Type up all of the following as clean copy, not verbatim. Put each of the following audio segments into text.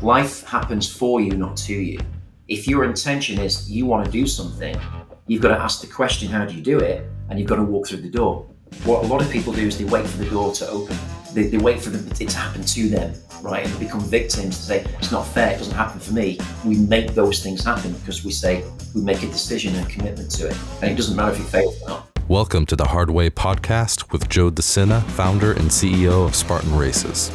Life happens for you, not to you. If your intention is you want to do something, you've got to ask the question, how do you do it? And you've got to walk through the door. What a lot of people do is they wait for the door to open. They wait for it to happen to them, right? And they become victims to say, it's not fair, it doesn't happen for me. We make those things happen because we make a decision and commitment to it. And it doesn't matter if you fail or not. Welcome to the Hard Way podcast with Joe DeSena, founder and CEO of Spartan Races.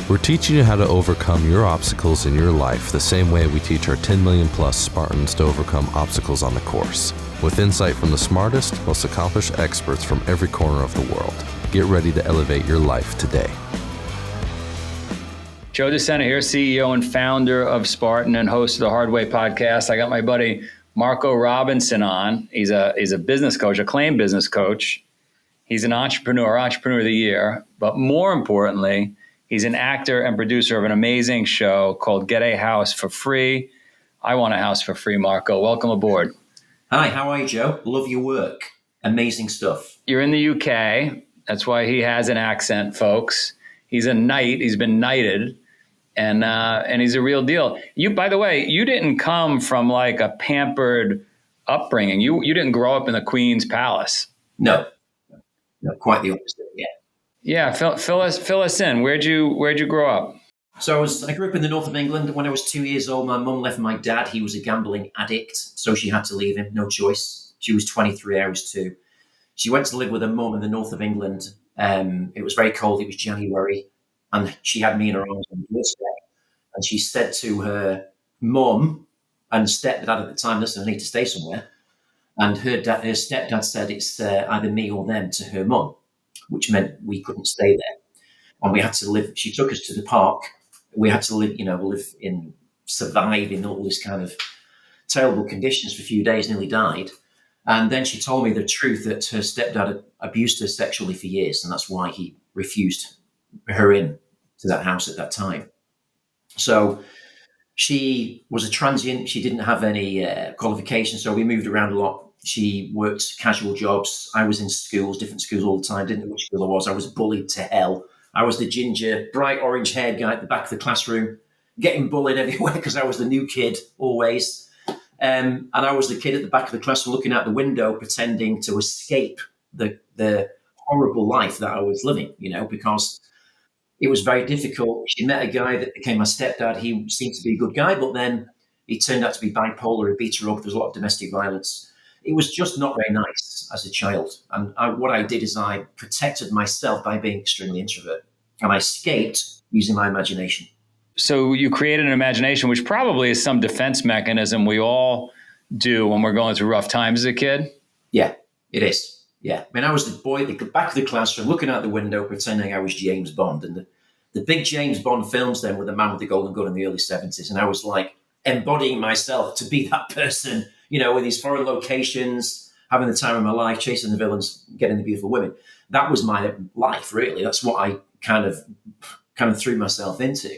We're teaching you how to overcome your obstacles in your life the same way we teach our 10 million plus Spartans to overcome obstacles on the course, with insight from the smartest, most accomplished experts from every corner of the world. Get ready to elevate your life today. Joe DeSena here, CEO and founder of Spartan and host of the Hard Way podcast. I got my buddy Marco Robinson on. He's a business coach, acclaimed business coach. He's an entrepreneur of the year, but more importantly, he's an actor and producer of an amazing show called Get a House for Free. I want a house for free, Marco. Welcome aboard. Hi, how are you, Joe? Love your work. Amazing stuff. You're in the UK. That's why he has an accent, folks. He's a knight. He's been knighted. And he's a real deal. You, by the way, you didn't come from like a pampered upbringing. You didn't grow up in the Queen's palace. No, quite the opposite. Yeah. Yeah, fill us in. Where'd you grow up? So I grew up in the north of England. When I was 2 years old, my mum left my dad. He was a gambling addict, so she had to leave him. No choice. She was 23, I was 2. She went to live with her mum in the north of England. It was very cold. It was January. And she had me in her arms on the doorstep. And she said to her mum and stepdad at the time, listen, I need to stay somewhere. And her stepdad said it's either me or them to her mum, which meant we couldn't stay there. And we had to live, she took us to the park. We had to survive in all this kind of terrible conditions for a few days, nearly died. And then she told me the truth that her stepdad had abused her sexually for years. And that's why he refused her in to that house at that time. So she was a transient. She didn't have any qualifications. So we moved around a lot. She worked casual jobs. I was in schools, different schools all the time. Didn't know which school I was. I was bullied to hell. I was the ginger, bright orange haired guy at the back of the classroom, getting bullied everywhere because I was the new kid always. And I was the kid at the back of the classroom looking out the window, pretending to escape the horrible life that I was living, because it was very difficult. She met a guy that became my stepdad. He seemed to be a good guy, but then he turned out to be bipolar. He beat her up. There was a lot of domestic violence. It was just not very nice as a child. And what I did is I protected myself by being extremely introvert. And I escaped using my imagination. So you created an imagination, which probably is some defense mechanism we all do when we're going through rough times as a kid. Yeah, it is. Yeah. I mean, I was the boy at the back of the classroom looking out the window, pretending I was James Bond. And the big James Bond films then were The Man with the Golden Gun in the early 70s. And I was like embodying myself to be that person, in these foreign locations, having the time of my life, chasing the villains, getting the beautiful women. That was my life, really. That's what I kind of threw myself into.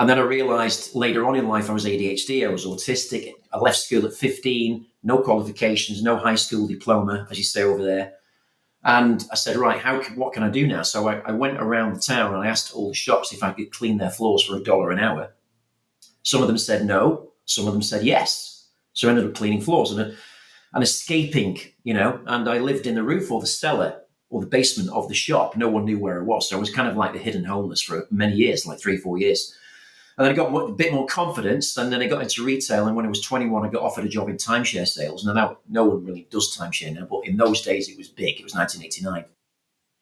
And then I realized later on in life, I was ADHD, I was autistic. I left school at 15, no qualifications, no high school diploma, as you say over there. And I said, right, what can I do now? So I went around the town and I asked all the shops if I could clean their floors for $1 an hour. Some of them said no, some of them said yes. So I ended up cleaning floors and escaping, and I lived in the roof or the cellar or the basement of the shop. No one knew where I was. So I was kind of like the hidden homeless for many years, like 3-4 years. And then I got a bit more confidence, and then I got into retail. And when I was 21, I got offered a job in timeshare sales. Now, no one really does timeshare now, but in those days it was big. It was 1989.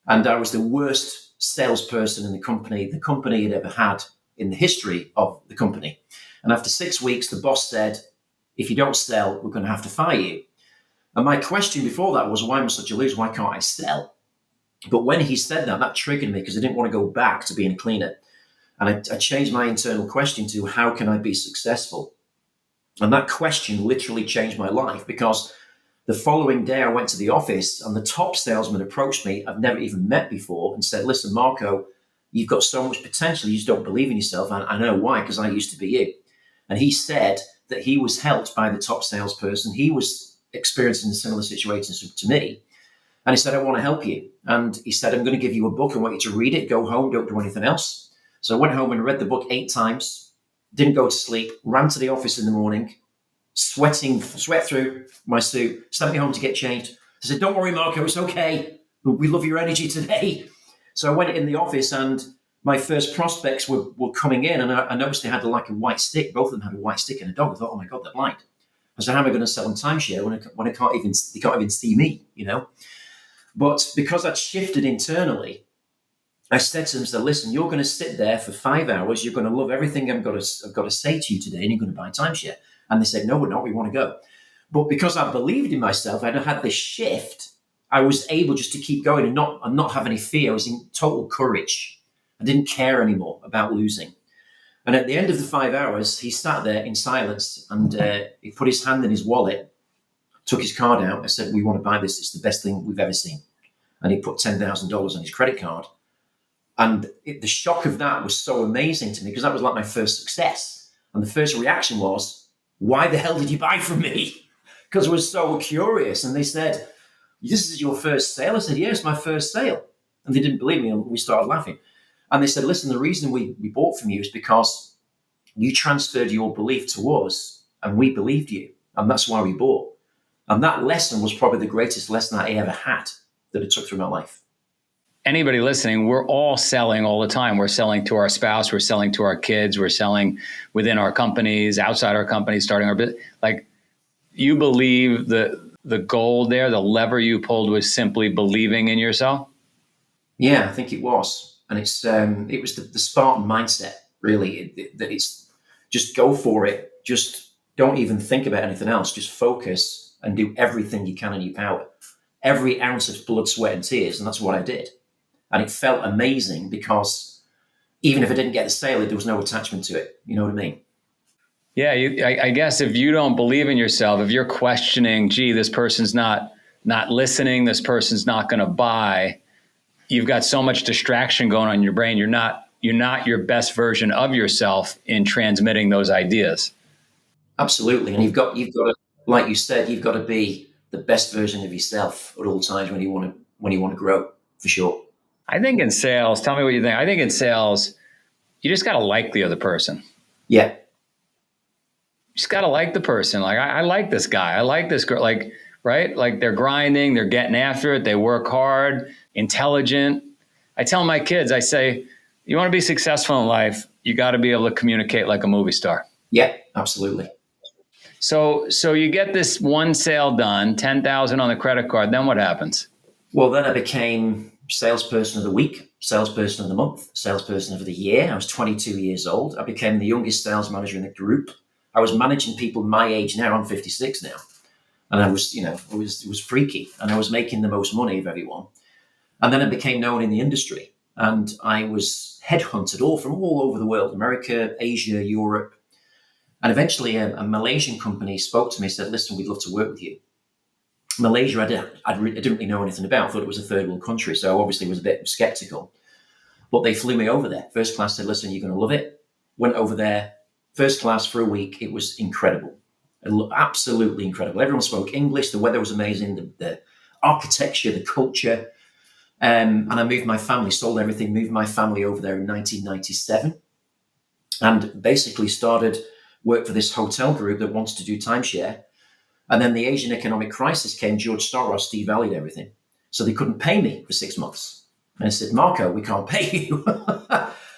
And I was the worst salesperson in the company had ever had in the history of the company. And after 6 weeks, the boss said, if you don't sell, we're going to have to fire you. And my question before that was, why am I such a loser? Why can't I sell? But when he said that triggered me because I didn't want to go back to being a cleaner. And I changed my internal question to, how can I be successful? And that question literally changed my life, because the following day I went to the office and the top salesman approached me, I've never even met before, and said, listen, Marco, you've got so much potential. You just don't believe in yourself. And I know why, because I used to be you. And he said that he was helped by the top salesperson. He was experiencing a similar situation to me. And he said, I want to help you. And he said, I'm going to give you a book. I want you to read it. Go home. Don't do anything else. So I went home and read the book 8 times, didn't go to sleep, ran to the office in the morning, sweat through my suit, sent me home to get changed. I said, don't worry, Marco, it's okay. We love your energy today. So I went in the office and my first prospects were coming in, and I noticed they had like a white stick. Both of them had a white stick and a dog. I thought, oh my God, they're blind. I said, how am I going to sell on timeshare when they can't even see me, you know? But because I'd shifted internally, I said to them, so listen, you're going to sit there for 5 hours. You're going to love everything I've got to say to you today, and you're going to buy timeshare. And they said, no, we're not. We want to go. But because I believed in myself, I'd had this shift. I was able just to keep going and not have any fear. I was in total courage. I didn't care anymore about losing. And at the end of the 5 hours, he sat there in silence and he put his hand in his wallet, took his card out. I said, we want to buy this. It's the best thing we've ever seen. And he put $10,000 on his credit card. And the shock of that was so amazing to me because that was like my first success. And the first reaction was, why the hell did you buy from me? Because I was so curious. And they said, this is your first sale? I said, yeah, it's my first sale. And they didn't believe me. And we started laughing. And they said, listen, the reason we bought from you is because you transferred your belief to us and we believed you. And that's why we bought. And that lesson was probably the greatest lesson I ever had that I took through my life. Anybody listening, we're all selling all the time. We're selling to our spouse. We're selling to our kids. We're selling within our companies, outside our companies, starting our business. Like, you believe the goal there, the lever you pulled was simply believing in yourself? Yeah, I think it was. And it was the Spartan mindset, really, that it's just go for it. Just don't even think about anything else. Just focus and do everything you can in your power. Every ounce of blood, sweat, and tears. And that's what I did. And it felt amazing because even if I didn't get the sale, there was no attachment to it. You know what I mean? Yeah, I guess if you don't believe in yourself, if you're questioning, gee, this person's not listening, this person's not going to buy, you've got so much distraction going on in your brain. You're not your best version of yourself in transmitting those ideas. Absolutely. And you've got to, like you said, you've got to be the best version of yourself at all times when you want to grow, for sure. I think in sales, tell me what you think. I think in sales, you just got to like the other person. Yeah. You just got to like the person. Like, I like this guy. I like this girl. Like, right? Like, they're grinding, they're getting after it. They work hard, intelligent. I tell my kids, I say, you want to be successful in life, you got to be able to communicate like a movie star. Yeah, absolutely. So you get this one sale done, $10,000 on the credit card. Then what happens? Well, then I became salesperson of the week, salesperson of the month, salesperson of the year. I was 22 years old. I became the youngest sales manager in the group. I was managing people my age now. I'm 56 now. And I was, it was freaky. And I was making the most money of everyone. And then I became known in the industry. And I was headhunted from all over the world, America, Asia, Europe. And eventually a Malaysian company spoke to me and said, listen, we'd love to work with you. Malaysia, I didn't really know anything about. I thought it was a third world country. So I obviously was a bit skeptical. But they flew me over there. First class, said, listen, you're going to love it. Went over there, first class for a week. It was incredible. Absolutely incredible. Everyone spoke English. The weather was amazing. The architecture, the culture. And I moved my family, sold everything, moved my family over there in 1997. And basically started work for this hotel group that wanted to do timeshare. And then the Asian economic crisis came. George Soros devalued everything. So they couldn't pay me for 6 months. And I said, Marco, we can't pay you.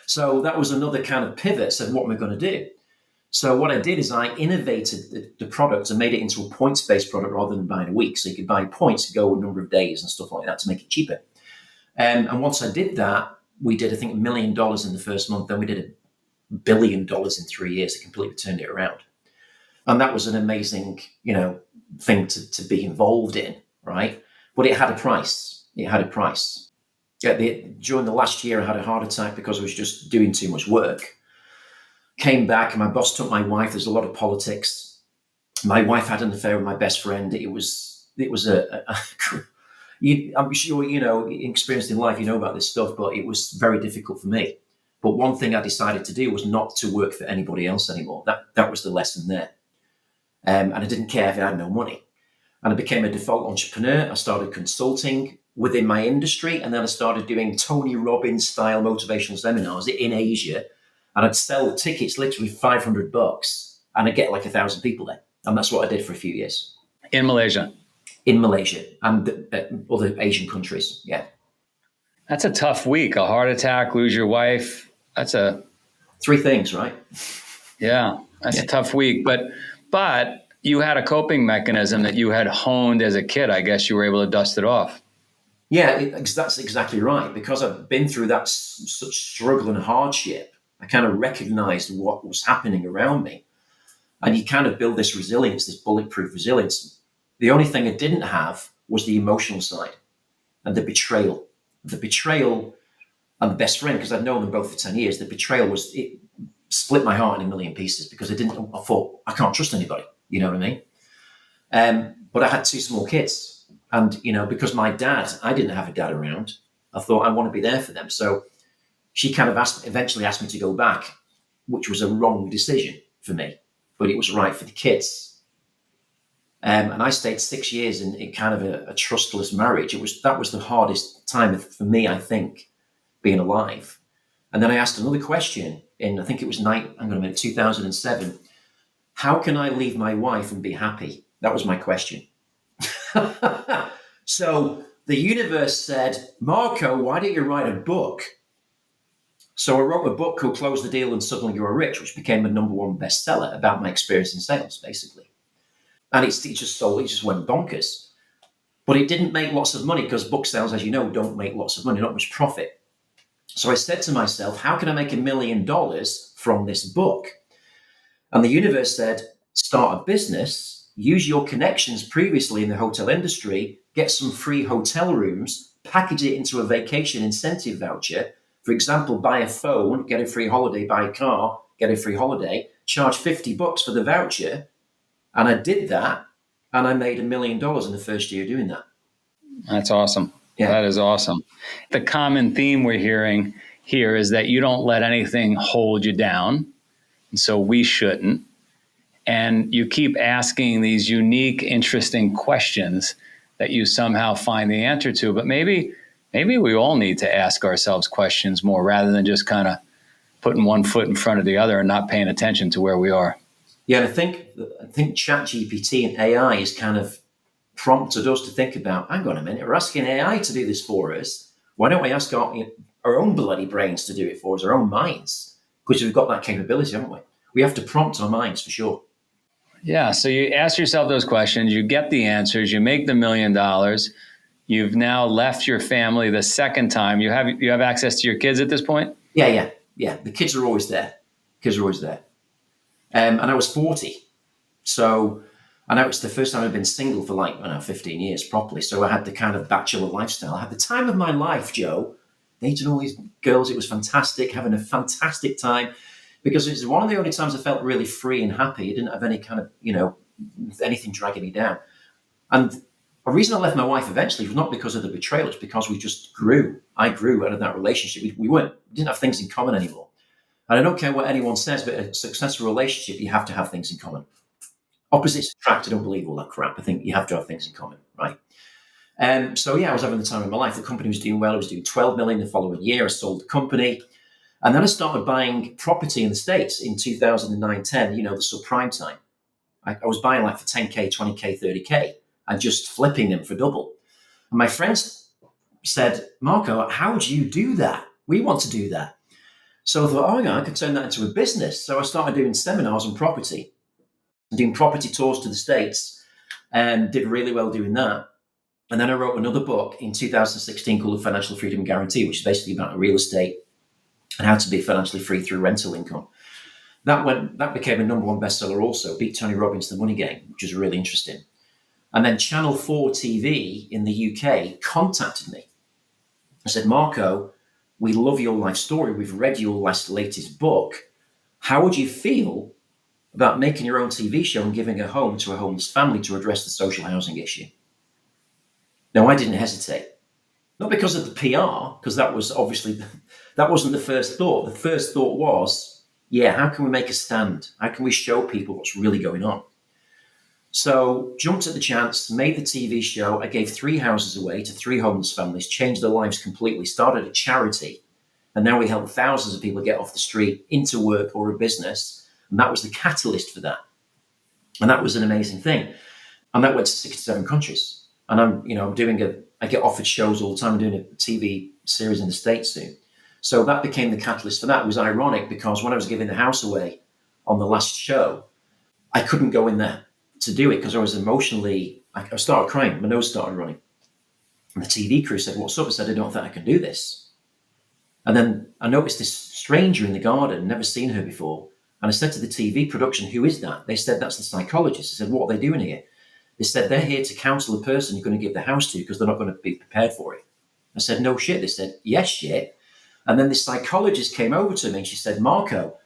So that was another kind of pivot. Said, what am I going to do? So what I did is I innovated the product and made it into a points-based product rather than buying a week. So you could buy points to go a number of days and stuff like that to make it cheaper. And once I did that, we did, I think, $1 million in the first month. Then we did $1 billion in 3 years. It completely turned it around. And that was an amazing, thing to be involved in, right? But it had a price. It had a price. During the last year, I had a heart attack because I was just doing too much work. Came back and my boss took my wife. There's a lot of politics. My wife had an affair with my best friend. It was I'm sure, experienced in life, about this stuff, but it was very difficult for me. But one thing I decided to do was not to work for anybody else anymore. That was the lesson there. And I didn't care if I had no money. And I became a default entrepreneur. I started consulting. within my industry. And then I started doing Tony Robbins style motivational seminars in Asia. And I'd sell tickets literally $500 and I'd get like 1,000 people there. And that's what I did for a few years. In Malaysia? In Malaysia and other Asian countries. Yeah. That's a tough week. A heart attack, lose your wife. That's a... 3 things, right? Yeah, that's a tough week. But you had a coping mechanism that you had honed as a kid. I guess you were able to dust it off. Yeah, that's exactly right. Because I've been through that such struggle and hardship, I kind of recognized what was happening around me. And you kind of build this resilience, this bulletproof resilience. The only thing I didn't have was the emotional side and the betrayal. The betrayal and the best friend, because I'd known them both for 10 years, the betrayal it split my heart in a million pieces because I thought, I can't trust anybody. You know what I mean? But I had 2 small kids. And, because my dad, I didn't have a dad around, I thought I want to be there for them. So she kind of eventually asked me to go back, which was a wrong decision for me, but it was right for the kids. And I stayed 6 years in kind of a trustless marriage. That was the hardest time for me, I think, being alive. And then I asked another question in, I think it was 2007. How can I leave my wife and be happy? That was my question. So the universe said, Marco, why don't you write a book? So I wrote a book called Close the Deal and Suddenly You're Rich, which became a #1 bestseller about my experience in sales, basically. And it just went bonkers. But it didn't make lots of money because book sales, as you know, don't make lots of money, not much profit. So I said to myself, how can I make $1 million from this book? And the universe said, start a business, use your connections previously in the hotel industry, get some free hotel rooms, package it into a vacation incentive voucher. For example, buy a phone, get a free holiday, buy a car, get a free holiday, charge $50 for the voucher. And I did that. And I made $1 million in the first year doing that. That's awesome. Yeah. That is awesome. The common theme we're hearing here is that you don't let anything hold you down. And so we shouldn't. And you keep asking these unique, interesting questions that you somehow find the answer to. But maybe we all need to ask ourselves questions more rather than just kind of putting one foot in front of the other and not paying attention to where we are. Yeah, and I think ChatGPT and AI is kind of prompted us to think about, hang on a minute, we're asking AI to do this for us. Why don't we ask our own bloody brains to do it for us, our own minds? Because we've got that capability, haven't we? We have to prompt our minds for sure. Yeah, so you ask yourself those questions, you get the answers, you make the $1 million. You've now left your family the second time. You have access to your kids at this point? Yeah. The kids are always there. And I was 40. So, and it was the first time I'd been single for 15 years properly. So I had the kind of bachelor lifestyle. I had the time of my life, Joe. Dating all these girls. It was fantastic, having a fantastic time. Because it was one of the only times I felt really free and happy. I didn't have any kind of, anything dragging me down. And the reason I left my wife eventually was not because of the betrayal. It's because we just grew. I grew out of that relationship. We didn't have things in common anymore. And I don't care what anyone says, but a successful relationship, you have to have things in common. Opposites attract. I don't believe all that crap. I think you have to have things in common, right? So I was having the time of my life. The company was doing well. It was doing 12 million the following year. I sold the company. And then I started buying property in the States in 2009, 10, the subprime time. I was buying for 10K, 20K, 30K and just flipping them for double. And my friends said, Marco, how do you do that? We want to do that. So I thought, I could turn that into a business. So I started doing seminars on property, doing property tours to the States, and did really well doing that. And then I wrote another book in 2016 called The Financial Freedom Guarantee, which is basically about real estate and how to be financially free through rental income. That became a #1 bestseller also, beat Tony Robbins' The Money Game, which was really interesting. And then Channel 4 TV in the UK contacted me. I said, Marco, we love your life story. We've read your latest book. How would you feel about making your own TV show and giving a home to a homeless family to address the social housing issue? Now, I didn't hesitate. Not because of the PR, because that wasn't the first thought. The first thought was, how can we make a stand? How can we show people what's really going on? So jumped at the chance, made the TV show. I gave 3 houses away to 3 homeless families, changed their lives completely, started a charity. And now we help thousands of people get off the street into work or a business. And that was the catalyst for that. And that was an amazing thing. And that went to 67 countries. And I get offered shows all the time. I'm doing a TV series in the States soon. So that became the catalyst for that. It was ironic because when I was giving the house away on the last show, I couldn't go in there to do it because I was emotionally, I started crying. My nose started running. And the TV crew said, "What's up?" I said, "I don't think I can do this." And then I noticed this stranger in the garden, never seen her before. And I said to the TV production, "Who is that?" They said, "That's the psychologist." I said, "What are they doing here?" They said, "They're here to counsel the person you're going to give the house to because they're not going to be prepared for it." I said, "No shit." They said, "Yes, shit." And then the psychologist came over to me and she said, "Marco,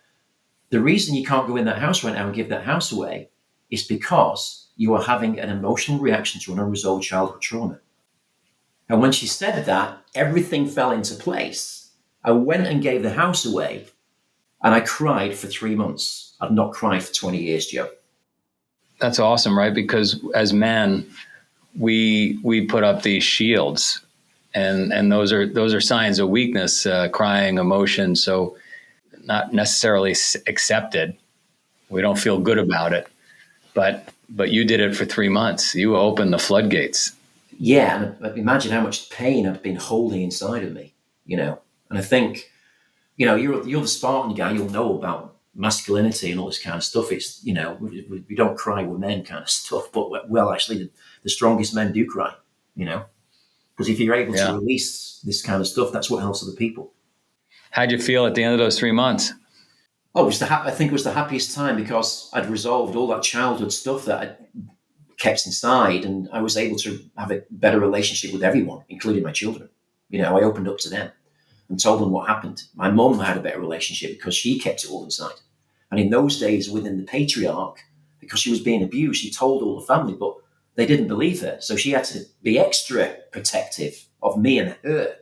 the reason you can't go in that house right now and give that house away is because you are having an emotional reaction to an unresolved childhood trauma." And when she said that, everything fell into place. I went and gave the house away and I cried for 3 months. I'd not cried for 20 years, Joe. That's awesome, right? Because as men, we put up these shields, and those are signs of weakness, crying, emotion. So not necessarily accepted. We don't feel good about it, but you did it for 3 months. You opened the floodgates. Yeah, and imagine how much pain I've been holding inside of me, And I think, you're the Spartan guy. You'll know about masculinity and all this kind of stuff. It's, we don't cry, we're men kind of stuff. But, well, actually, the strongest men do cry, Because if you're able to release this kind of stuff, that's what helps other people. How'd you feel at the end of those 3 months? Oh, I think it was the happiest time because I'd resolved all that childhood stuff that I kept inside, and I was able to have a better relationship with everyone, including my children. I opened up to them and told them what happened. My mum had a better relationship because she kept it all inside. And in those days, within the patriarch, because she was being abused, she told all the family, but they didn't believe her. So she had to be extra protective of me and her,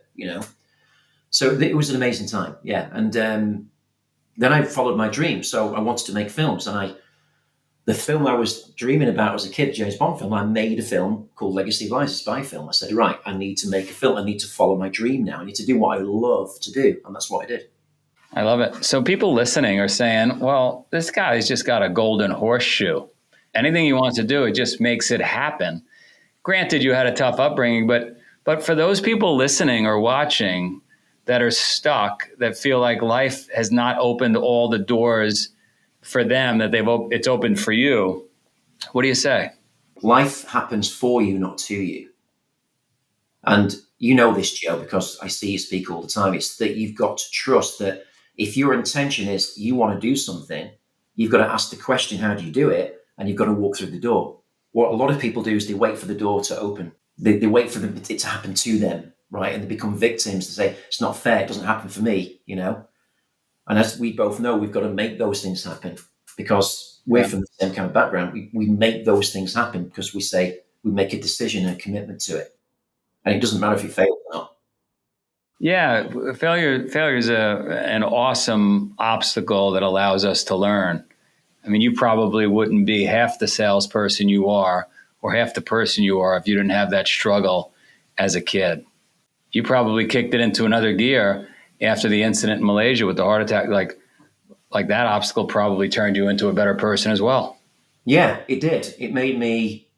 So it was an amazing time, yeah. And then I followed my dream. So I wanted to make films. And the film I was dreaming about as a kid, James Bond film, I made a film called Legacy of Lies, a spy film. I said, right, I need to make a film. I need to follow my dream now. I need to do what I love to do. And that's what I did. I love it. So people listening are saying, well, this guy's just got a golden horseshoe. Anything he wants to do, it just makes it happen. Granted, you had a tough upbringing, but for those people listening or watching that are stuck, that feel like life has not opened all the doors for them, that it's opened for you, what do you say? Life happens for you, not to you. And you know this, Joe, because I see you speak all the time. It's that you've got to trust that if your intention is you want to do something, you've got to ask the question, how do you do it? And you've got to walk through the door. What a lot of people do is they wait for the door to open. They wait for it to happen to them, right? And they become victims to say, it's not fair, it doesn't happen for me, And as we both know, we've got to make those things happen because we're from the same kind of background. We make those things happen because we make a decision and a commitment to it. And it doesn't matter if you fail or not. Yeah, failure is an awesome obstacle that allows us to learn. I mean, you probably wouldn't be half the salesperson you are or half the person you are if you didn't have that struggle as a kid. You probably kicked it into another gear after the incident in Malaysia with the heart attack. Like that obstacle probably turned you into a better person as well. Yeah, it did. It made me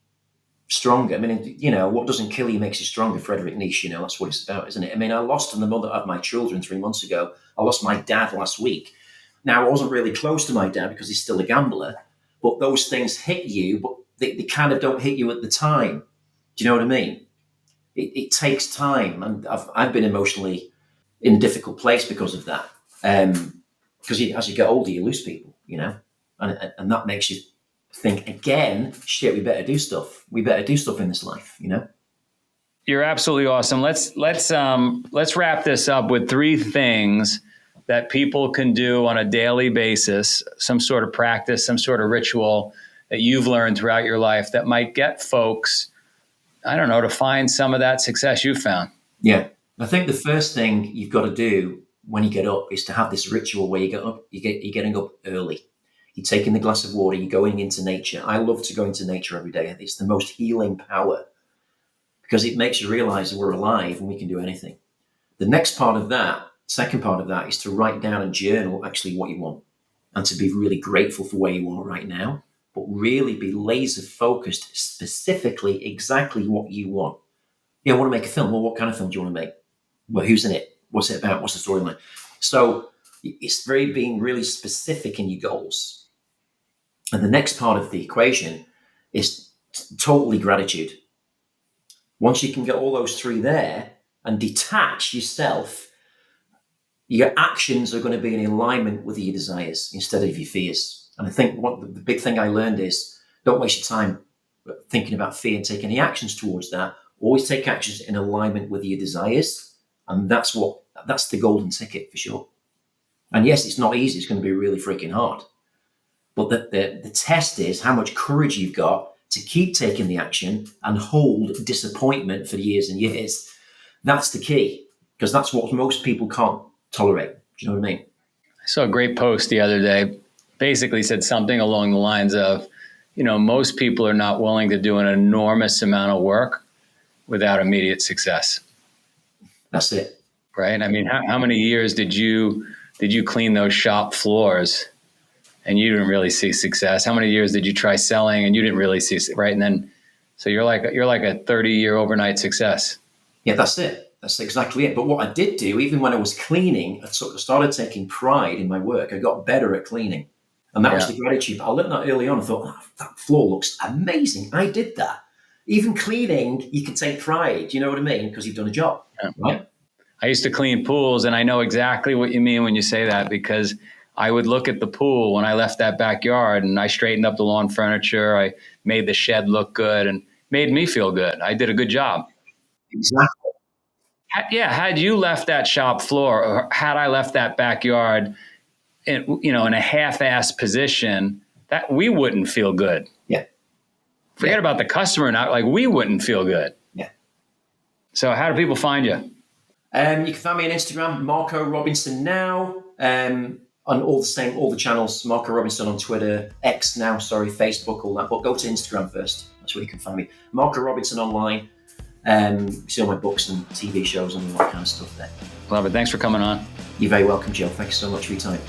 stronger. I mean, what doesn't kill you makes you stronger. Frederick Nietzsche, that's what it's about, isn't it? I mean, I lost the mother of my children 3 months ago. I lost my dad last week. Now, I wasn't really close to my dad because he's still a gambler, but those things hit you, but they kind of don't hit you at the time. Do you know what I mean? It takes time. And I've been emotionally in a difficult place because of that. Because as you get older, you lose people, and that makes you think again, shit, we better do stuff. We better do stuff in this life, You're absolutely awesome. Let's wrap this up with 3 things that people can do on a daily basis, some sort of practice, some sort of ritual that you've learned throughout your life that might get folks, I don't know, to find some of that success you found. Yeah. I think the first thing you've got to do when you get up is to have this ritual where you get up, you're getting up early. You're taking the glass of water, you're going into nature. I love to go into nature every day. It's the most healing power because it makes you realize that we're alive and we can do anything. The next part of that, second part of that, is to write down and journal actually what you want and to be really grateful for where you are right now, but really be laser focused specifically exactly what you want. I want to make a film. Well, what kind of film do you want to make? Well, who's in it? What's it about? What's the storyline? So it's being really specific in your goals. And the next part of the equation is totally gratitude. Once you can get all those three there and detach yourself, your actions are going to be in alignment with your desires instead of your fears. And I think what the big thing I learned is don't waste your time thinking about fear and take any actions towards that. Always take actions in alignment with your desires. And that's the golden ticket for sure. And yes, it's not easy. It's going to be really freaking hard. But the test is how much courage you've got to keep taking the action and hold disappointment for years and years. That's the key, because that's what most people can't tolerate. Do you know what I mean? I saw a great post the other day, basically said something along the lines of, most people are not willing to do an enormous amount of work without immediate success. That's it. Right? I mean, how many years did you clean those shop floors and you didn't really see success? How many years did you try selling and you didn't really see, right? And then, so you're like a 30-year overnight success. Yeah, that's it. That's exactly it. But what I did do, even when I was cleaning, I sort of started taking pride in my work. I got better at cleaning. And that was the gratitude. But I learned that early on. I thought, that floor looks amazing. I did that. Even cleaning, you can take pride. You know what I mean? Because you've done a job, right? I used to clean pools, and I know exactly what you mean when you say that, because I would look at the pool when I left that backyard and I straightened up the lawn furniture. I made the shed look good and made me feel good. I did a good job. Exactly. Had you left that shop floor, or had I left that backyard in a half-assed position, that we wouldn't feel good. Yeah. Forget about the customer, not like we wouldn't feel good. Yeah. So how do people find you? You can find me on Instagram, Marco Robinson now, on all the channels, Marco Robinson on Twitter, Facebook, all that. But go to Instagram first. That's where you can find me. Marco Robinson online. See all my books and TV shows and all that kind of stuff there. Love it. Thanks for coming on. You're very welcome, Joe. Thank you so much for your time.